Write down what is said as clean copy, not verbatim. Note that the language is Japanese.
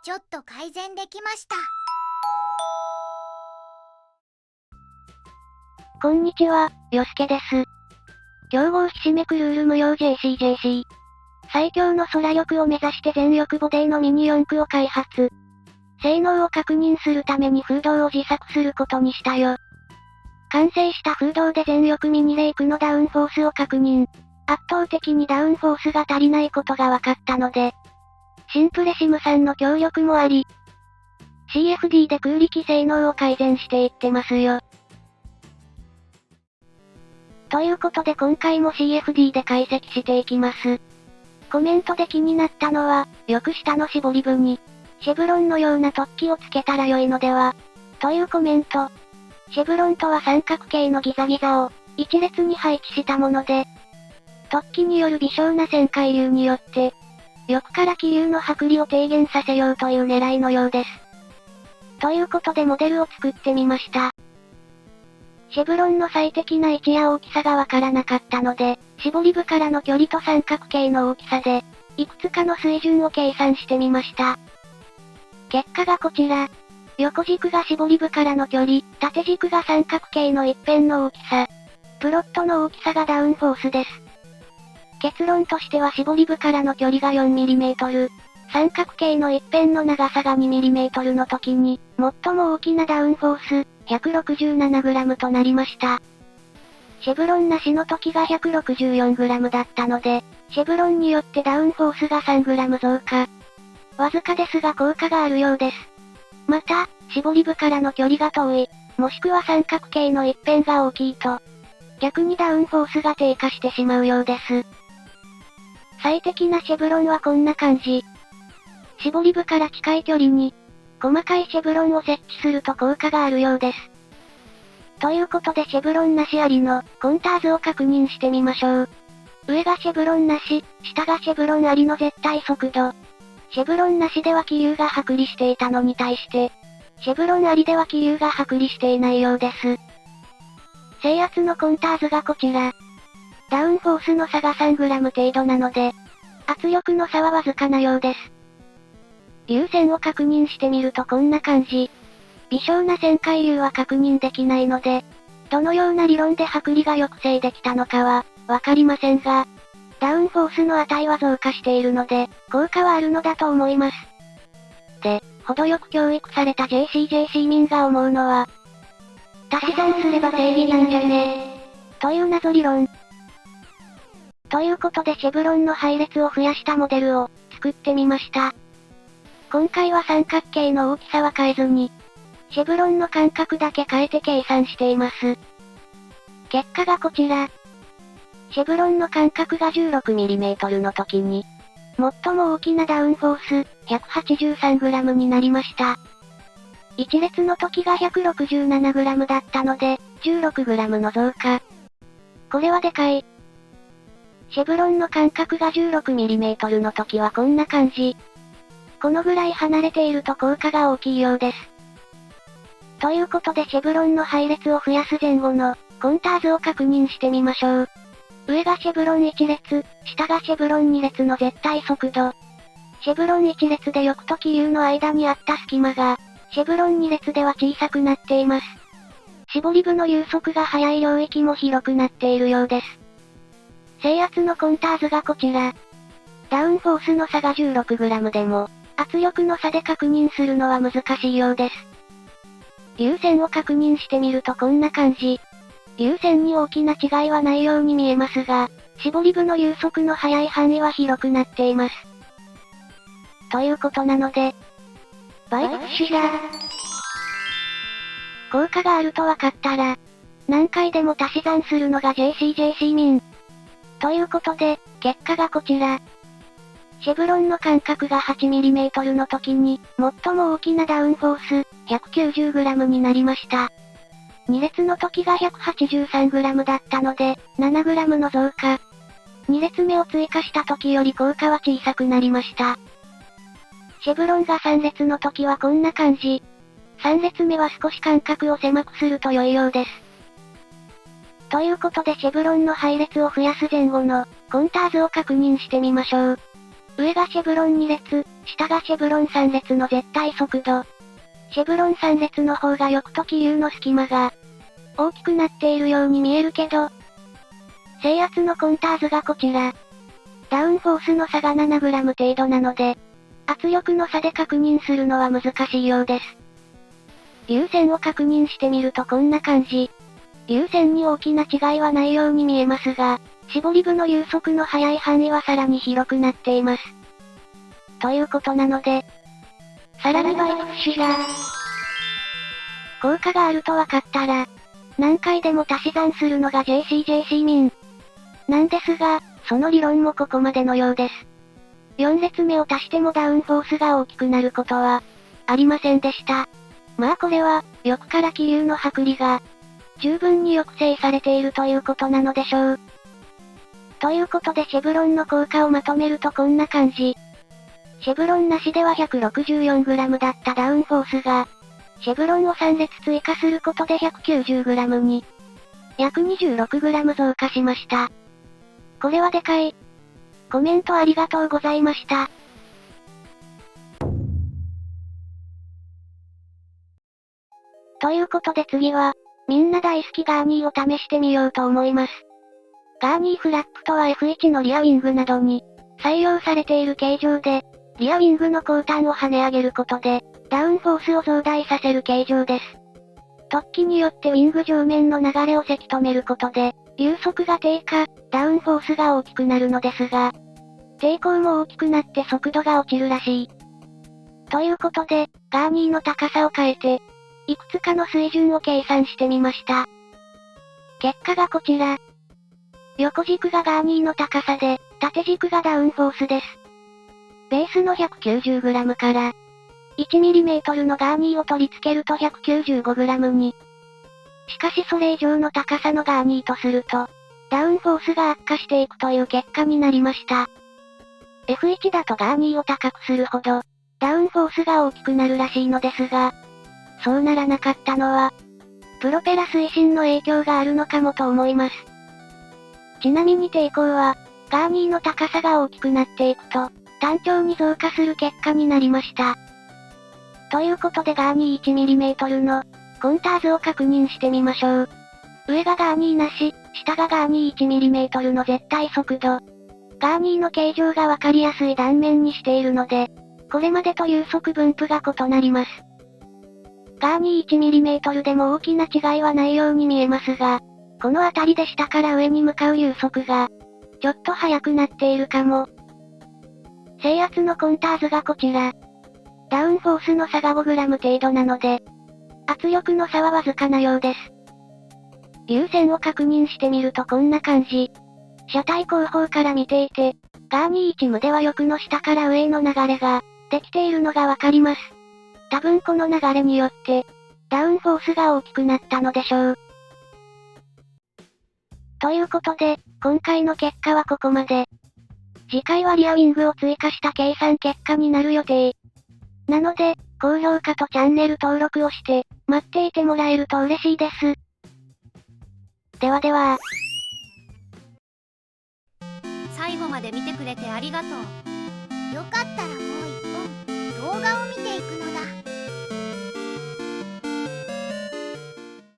ちょっと改善できました。こんにちは、よすけです。競合ひしめくルール無用 JCJC。最強の空力を目指して全力ボディのミニ四駆を開発。性能を確認するために風洞を自作することにしたよ。完成した風洞で全力ミニレイクのダウンフォースを確認。圧倒的にダウンフォースが足りないことが分かったので、シンプレシムさんの協力もあり、CFD で空力性能を改善していってますよ。ということで今回も CFD で解析していきます。コメントで気になったのは、よく下の絞り部に、シェブロンのような突起をつけたら良いのでは、というコメント。シェブロンとは三角形のギザギザを、一列に配置したもので、突起による微小な旋回流によって、翼から気流の剥離を低減させようという狙いのようです。ということでモデルを作ってみました。シェブロンの最適な位置や大きさがわからなかったので、絞り部からの距離と三角形の大きさで、いくつかの水準を計算してみました。結果がこちら。横軸が絞り部からの距離、縦軸が三角形の一辺の大きさ。プロットの大きさがダウンフォースです。結論としては絞り部からの距離が 4mm、三角形の一辺の長さが 2mm の時に、最も大きなダウンフォース、167g となりました。シェブロンなしの時が 164g だったので、シェブロンによってダウンフォースが 3g 増加。わずかですが効果があるようです。また、絞り部からの距離が遠い、もしくは三角形の一辺が大きいと、逆にダウンフォースが低下してしまうようです。最適なシェブロンはこんな感じ。絞り部から近い距離に、細かいシェブロンを設置すると効果があるようです。ということでシェブロンなしありのコンターズを確認してみましょう。上がシェブロンなし、下がシェブロンありの絶対速度。シェブロンなしでは気流が剥離していたのに対して、シェブロンありでは気流が剥離していないようです。制圧のコンターズがこちら。ダウンフォースの差が 3g 程度なので、圧力の差はわずかなようです。流線を確認してみるとこんな感じ。微小な旋回流は確認できないので、どのような理論で剥離が抑制できたのかは、わかりませんが、ダウンフォースの値は増加しているので、効果はあるのだと思います。で、程よく教育された JCJC 民が思うのは、足し算すれば正義なんじゃねー、という謎理論。ということでシェブロンの配列を増やしたモデルを作ってみました。今回は三角形の大きさは変えずに、シェブロンの間隔だけ変えて計算しています。結果がこちら。シェブロンの間隔が 16mm の時に、最も大きなダウンフォース、183g になりました。一列の時が 167g だったので、16g の増加。これはでかい。シェブロンの間隔が 16mm の時はこんな感じ。このぐらい離れていると効果が大きいようです。ということでシェブロンの配列を増やす前後のコンターズを確認してみましょう。上がシェブロン1列、下がシェブロン2列の絶対速度。シェブロン1列で翼と気流の間にあった隙間が、シェブロン2列では小さくなっています。絞り部の流速が速い領域も広くなっているようです。制圧のコンターズがこちら。ダウンフォースの差が 16g でも、圧力の差で確認するのは難しいようです。流線を確認してみるとこんな感じ。流線に大きな違いはないように見えますが、絞り部の流速の速い範囲は広くなっています。ということなので、バイクシだ。効果があると分かったら、何回でも足し算するのが JCJC 民。ということで、結果がこちら。シェブロンの間隔が 8mm の時に、最も大きなダウンフォース、190g になりました。2列の時が 183g だったので、7g の増加。2列目を追加した時より効果は小さくなりました。シェブロンが3列の時はこんな感じ。3列目は少し間隔を狭くすると良いようです。ということでシェブロンの配列を増やす前後のコンターズを確認してみましょう。上がシェブロン2列、下がシェブロン3列の絶対速度。シェブロン3列の方が翼と気流の隙間が大きくなっているように見えるけど、制圧のコンターズがこちら。ダウンフォースの差が 7g 程度なので、圧力の差で確認するのは難しいようです。流線を確認してみるとこんな感じ。流線に大きな違いはないように見えますが、絞り部の流速の速い範囲はさらに広くなっています。ということなので、さらにバイクシュが、効果があると分かったら、何回でも足し算するのが JCJC 民。なんですが、その理論もここまでのようです。4列目を足してもダウンフォースが大きくなることは、ありませんでした。まあこれは、翼から気流の剥離が、十分に抑制されているということなのでしょう。ということでシェブロンの効果をまとめるとこんな感じ。シェブロンなしでは 164g だったダウンフォースが、シェブロンを3列追加することで 190g に、約 26g 増加しました。これはでかい。コメントありがとうございました。ということで次は、みんな大好きガーニーを試してみようと思います。ガーニーフラップとは F1 のリアウィングなどに採用されている形状で、リアウィングの後端を跳ね上げることで、ダウンフォースを増大させる形状です。突起によってウィング上面の流れをせき止めることで、流速が低下、ダウンフォースが大きくなるのですが、抵抗も大きくなって速度が落ちるらしい。ということで、ガーニーの高さを変えて、いくつかの水準を計算してみました。結果がこちら。横軸がガーニーの高さで、縦軸がダウンフォースです。ベースの 190g から、1mm のガーニーを取り付けると 195g に。しかしそれ以上の高さのガーニーとすると、ダウンフォースが悪化していくという結果になりました。F1 だとガーニーを高くするほど、ダウンフォースが大きくなるらしいのですが、そうならなかったのは、プロペラ推進の影響があるのかもと思います。ちなみに抵抗は、ガーニーの高さが大きくなっていくと、単調に増加する結果になりました。ということでガーニー 1mm のコンターズを確認してみましょう。上がガーニーなし、下がガーニー 1mm の絶対速度。ガーニーの形状がわかりやすい断面にしているので、これまでと流速分布が異なります。ガーニー 1mm でも大きな違いはないように見えますが、この辺りで下から上に向かう流速が、ちょっと速くなっているかも。制圧のコンターズがこちら。ダウンフォースの差が 5g 程度なので、圧力の差はわずかなようです。流線を確認してみるとこんな感じ。車体後方から見ていて、ガーニー1ムでは翼の下から上への流れが、できているのがわかります。多分この流れによって、ダウンフォースが大きくなったのでしょう。ということで、今回の結果はここまで。次回はリアウィングを追加した計算結果になる予定。なので、高評価とチャンネル登録をして、待っていてもらえると嬉しいです。ではでは。最後まで見てくれてありがとう。よかったらもう一本動画を見ていくのだ。